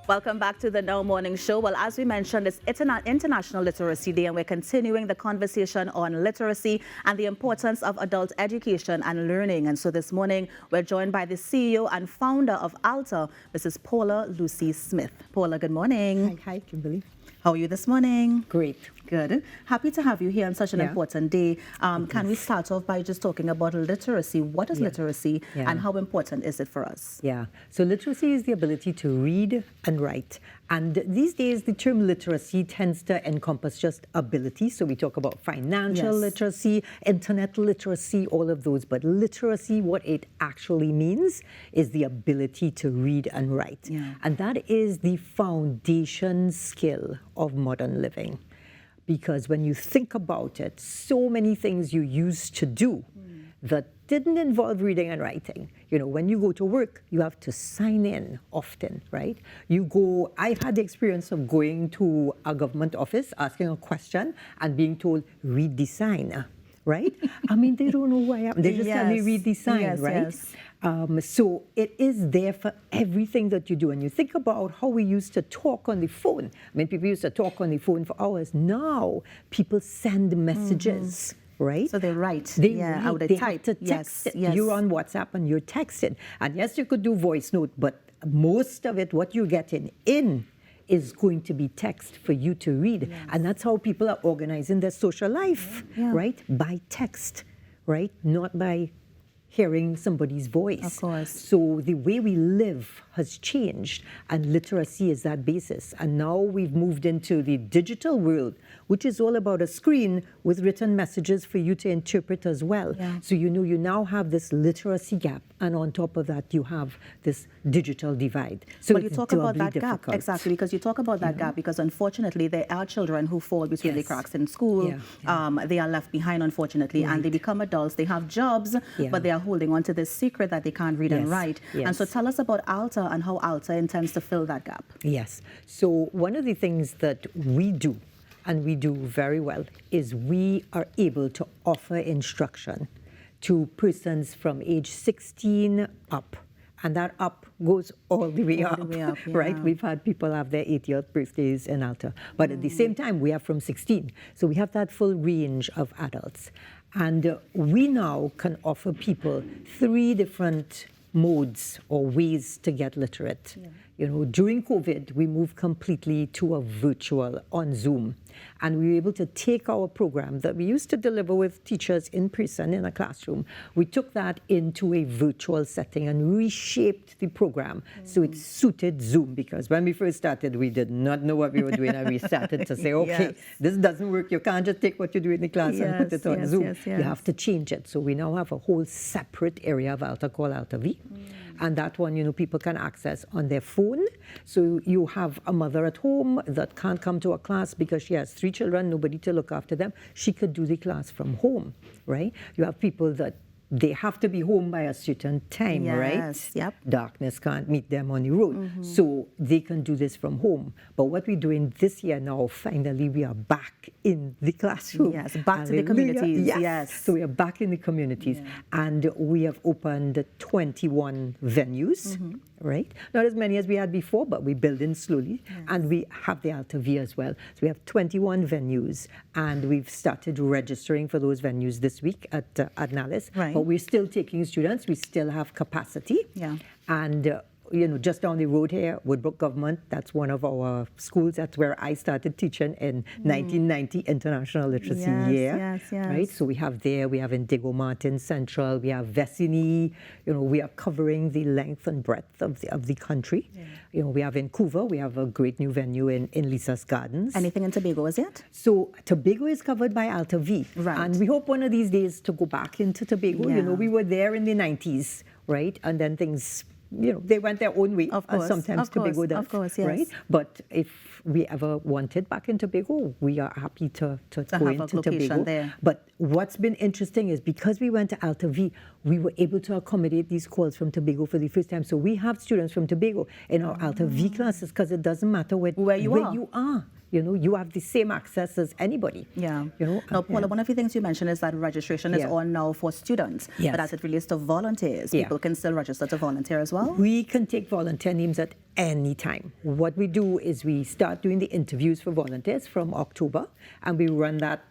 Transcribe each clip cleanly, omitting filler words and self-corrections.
Welcome back to the Now Morning Show. Well, as we mentioned, it's International Literacy Day, and we're continuing the conversation on literacy and the importance of adult education and learning. And so this morning, we're joined by the CEO and founder of ALTA, Mrs. Paula Lucie-Smith. Paula, good morning. Hi, Kimberly. How are you this morning? Great. Good. Happy to have you here on such an important day. Can we start off by just talking about literacy? What is literacy and how important is it for us? Yeah. So literacy is the ability to read and write. And these days, the term literacy tends to encompass just ability. So we talk about financial literacy, internet literacy, all of those. But literacy, what it actually means is the ability to read and write. Yeah. And that is the foundation skill of modern living. Because when you think about it, so many things you used to do that didn't involve reading and writing. You know, when you go to work, you have to sign in often, right? I've had the experience of going to a government office, asking a question, and being told, read the sign, right? I mean, they don't know who I am. They just tell me, read the sign, right? Yes. So it is there for everything that you do. And you think about how we used to talk on the phone. I mean, people used to talk on the phone for hours. Now, people send messages. Right? So they write. They type. To text it. Yes. You're on WhatsApp and you're texting. And yes, you could do voice note, but most of it, what you're getting in, is going to be text for you to read. Yes. And that's how people are organizing their social life, right? By text, right? Not by hearing somebody's voice. Of course. So the way we live has changed, and literacy is that basis. And now we've moved into the digital world, which is all about a screen with written messages for you to interpret as well. Yeah. So you now have this literacy gap, and on top of that, you have this digital divide. So but you talk about that gap, exactly, because you talk about that gap, because unfortunately there are children who fall between the cracks in school. They are left behind, unfortunately, and they become adults. They have jobs, but they are holding on to this secret that they can't read and write. And so tell us about ALTA and how ALTA intends to fill that gap. Yes. So one of the things that we do, and we do very well, is we are able to offer instruction to persons from age 16 up. And that up goes all the way up, right? We've had people have their 80th birthdays in ALTA. But at the same time, we have from 16. So we have that full range of adults. And we now can offer people 3 different modes or ways to get literate. You know, during COVID, we moved completely to a virtual on Zoom. And we were able to take our program that we used to deliver with teachers in person in a classroom. We took that into a virtual setting and reshaped the program so it suited Zoom. Because when we first started, we did not know what we were doing. And we started to say, okay, this doesn't work. You can't just take what you do in the class and put it on Zoom. You have to change it. So we now have a whole separate area of ALTA called ALTA V. And that one, you know, people can access on their phone. So you have a mother at home that can't come to a class because she has 3 children, nobody to look after them. She could do the class from home, right? You have people that they have to be home by a certain time, right? Yep. Darkness can't meet them on the road. So they can do this from home. But what we're doing this year now, finally, we are back in the classroom. Yes, back to the communities. Yes. So we are back in the communities. And we have opened 21 venues, right? Not as many as we had before, but we're building slowly. And we have the ALTA V as well. So we have 21 venues. And we've started registering for those venues this week at NALIS. Right. But we're still taking students. We still have capacity. And you know, just down the road here, Woodbrook Government, that's one of our schools. That's where I started teaching in 1990 International Literacy Year. Right? So we have there, we have in Diego Martin Central, we have Vecini. You know, we are covering the length and breadth of the country. You know, we have in Couva, we have a great new venue in Lisa's Gardens. Anything in Tobago, is it? So Tobago is covered by ALTA V. Right. And we hope one of these days to go back into Tobago. You know, we were there in the 90s, right? And then things, you know, they went their own way. Of course, sometimes Tobago does. Of course, yes. Right? But if we ever wanted back in Tobago, we are happy to go into Tobago. There. But what's been interesting is because we went to ALTA V, we were able to accommodate these calls from Tobago for the first time. So we have students from Tobago in our ALTA V classes because it doesn't matter where you are. You know, you have the same access as anybody. Yeah. You know. Now, Paula, one of the things you mentioned is that registration is on now for students. Yes. But as it relates to volunteers, people can still register to volunteer as well. well? We can take volunteer names at any time. What we do is we start doing the interviews for volunteers from October, and we run that.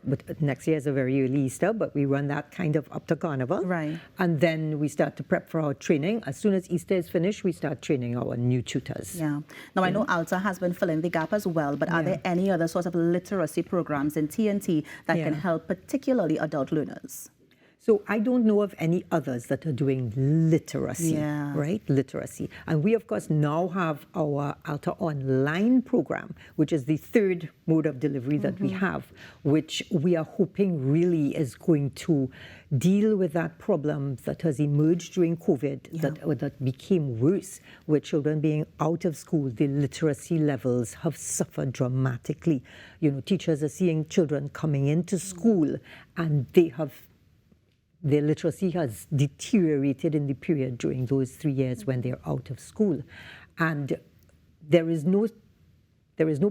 But next year is a very early Easter, but we run that kind of up to Carnival. Right. And then we start to prep for our training. As soon as Easter is finished, we start training our new tutors. Yeah. Now, I know ALTA has been filling the gap as well, but are there any other sort of literacy programs in TNT that can help particularly adult learners? So I don't know of any others that are doing literacy, right? Literacy. And we, of course, now have our ALTA online program, which is the third mode of delivery that we have, which we are hoping really is going to deal with that problem that has emerged during COVID, that became worse, with children being out of school. The literacy levels have suffered dramatically. You know, teachers are seeing children coming into school and their literacy has deteriorated in the period during those 3 years when they're out of school. And there is no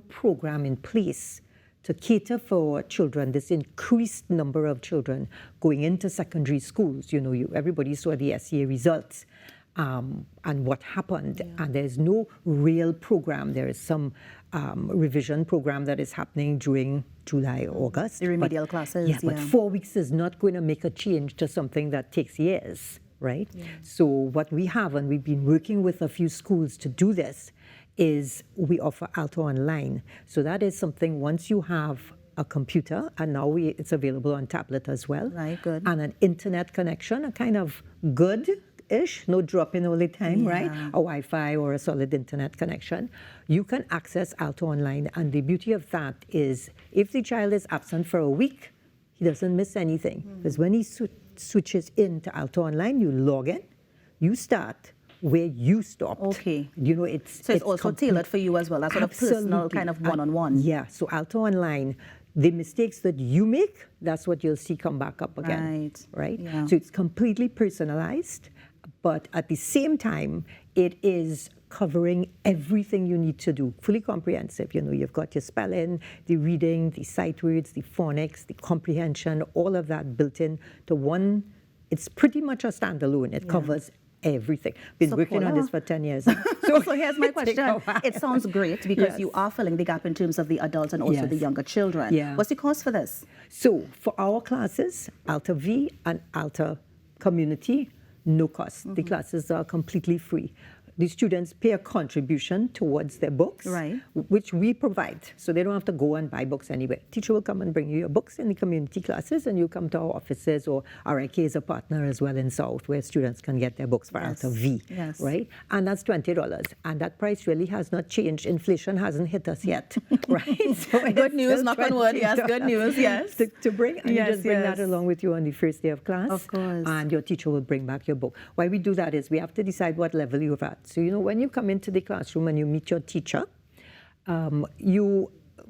program in place to cater for children, this increased number of children going into secondary schools. You know, everybody saw the SEA results and what happened. And there's no real program. There is some revision program that is happening during July, August. The remedial classes. Yeah, but 4 weeks is not going to make a change to something that takes years, right? So what we have, and we've been working with a few schools to do this, is we offer ALTA Online. So that is something, once you have a computer, and now it's available on tablet as well. Right, good. And an internet connection, a kind of good-ish, no dropping all the time, right? A Wi-Fi or a solid internet connection. You can access ALTA Online, and the beauty of that is if the child is absent for a week, he doesn't miss anything. Because when he switches into ALTA Online, you log in, you start where you stopped. Okay. You know, it's also tailored for you as well, that sort of personal kind of one-on-one. Yeah, so ALTA Online, the mistakes that you make, that's what you'll see come back up again. Right? Yeah. So it's completely personalized, but at the same time, it is covering everything you need to do, fully comprehensive. You know, you've got your spelling, the reading, the sight words, the phonics, the comprehension, all of that built in to one. It's pretty much a standalone. It covers everything. Been working on this for 10 years. So here's my question. It sounds great because you are filling the gap in terms of the adults and also the younger children. What's the cost for this? So for our classes, ALTA V and ALTA Community, no cost. The classes are completely free. The students pay a contribution towards their books, which we provide. So they don't have to go and buy books anywhere. Teacher will come and bring you your books in the community classes, and you come to our offices, or RIK is a partner as well in South, where students can get their books for ALTA V, right? And that's $20. And that price really has not changed. Inflation hasn't hit us yet, right? So good news, knock on wood, yes, good news, yes. To bring, and you just bring that along with you on the first day of class. Of course. And your teacher will bring back your book. Why we do that is we have to decide what level you're at. So, you know, when you come into the classroom and you meet your teacher,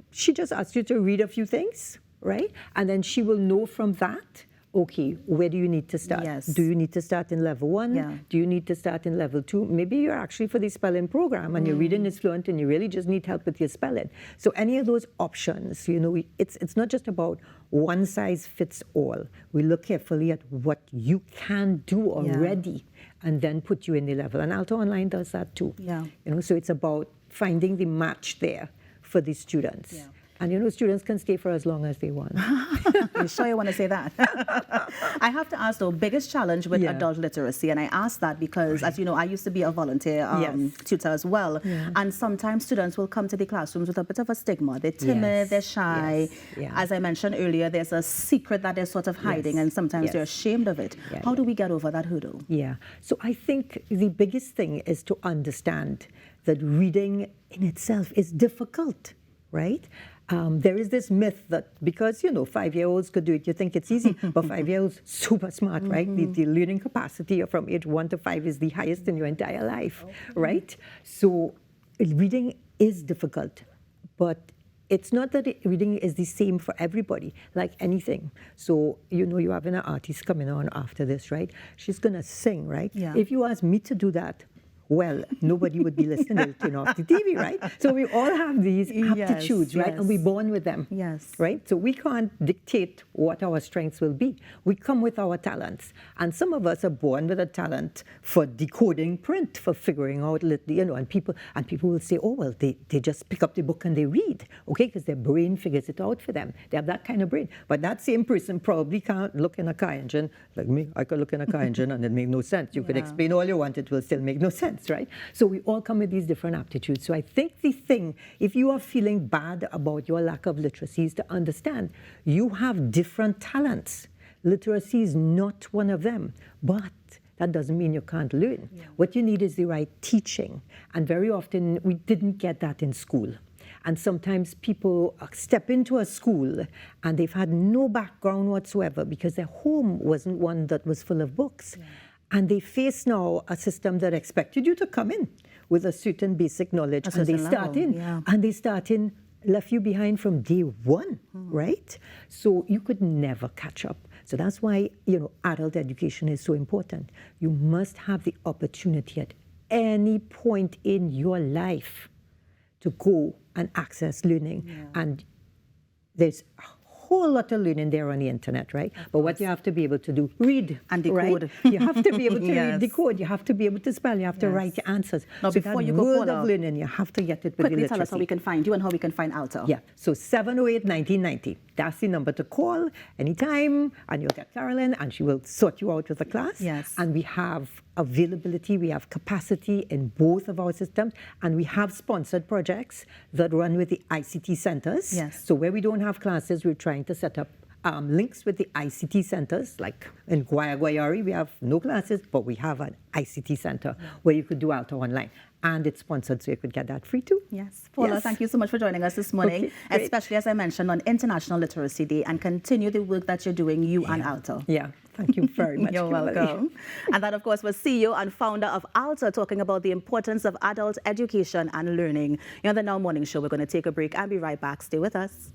she just asks you to read a few things, right? And then she will know from that, okay, where do you need to start? Do you need to start in level 1? Do you need to start in level 2? Maybe you're actually for the spelling program and your reading is fluent and you really just need help with your spelling. So any of those options, you know, it's not just about one size fits all. We look carefully at what you can do already and then put you in the level. And ALTA Online does that too. You know, so it's about finding the match there for the students. And you know, students can stay for as long as they want. I'm sure you want to say that. I have to ask though, biggest challenge with adult literacy, and I ask that because, as you know, I used to be a volunteer tutor as well, and sometimes students will come to the classrooms with a bit of a stigma. They're timid, they're shy. As I mentioned earlier, there's a secret that they're sort of hiding, and sometimes they're ashamed of it. How do we get over that hurdle? So I think the biggest thing is to understand that reading in itself is difficult, right? There is this myth that because, you know, 5-year-olds could do it, you think it's easy, but 5-year-olds, super smart, right? The learning capacity from age 1 to 5 is the highest in your entire life, right? So reading is difficult, but it's not that reading is the same for everybody, like anything. So, you know, you're having an artist coming on after this, right? She's going to sing, right? If you ask me to do that, well, nobody would be listening to turn off the TV, right? So we all have these aptitudes, right? And we're born with them, right? So we can't dictate what our strengths will be. We come with our talents. And some of us are born with a talent for decoding print, for figuring out, and people will say, oh, well, they just pick up the book and they read, okay, because their brain figures it out for them. They have that kind of brain. But that same person probably can't look in a car engine like me. I could look in a car engine and it make no sense. You could explain all you want, it will still make no sense, right? So we all come with these different aptitudes. So I think the thing, if you are feeling bad about your lack of literacy, is to understand you have different talents. Literacy is not one of them, but that doesn't mean you can't learn. What you need is the right teaching. And very often we didn't get that in school. And sometimes people step into a school and they've had no background whatsoever because their home wasn't one that was full of books. And they face now a system that expected you to come in with a certain basic knowledge, and they start in, left you behind from day one, right? So you could never catch up. So that's why, adult education is so important. You must have the opportunity at any point in your life to go and access learning. And there's a whole lot of learning there on the internet, right? But what you have to be able to do, read and decode. Right? You have to be able to read, decode. You have to be able to spell. You have to write your answers. Now, so before you go, world of learning, you have to get it with quickly the tell us how we can find you and how we can find ALTA. Yeah, so 708-1990. That's the number to call anytime, and you'll get Carolyn, and she will sort you out with the class. Yes. And we have availability, we have capacity in both of our systems, and we have sponsored projects that run with the ICT centers. Yes. So where we don't have classes, we're trying to set up links with the ICT centers. Like in Guayari, we have no classes, but we have an ICT center where you could do ALTA online. And it's sponsored, so you could get that free too. Yes. Paula, thank you so much for joining us this morning, especially as I mentioned on International Literacy Day, and continue the work that you're doing, you and ALTA. Yeah, thank you very much. You're welcome. And that, of course, was CEO and founder of ALTA, talking about the importance of adult education and learning. You're on the Now Morning Show. We're going to take a break and be right back. Stay with us.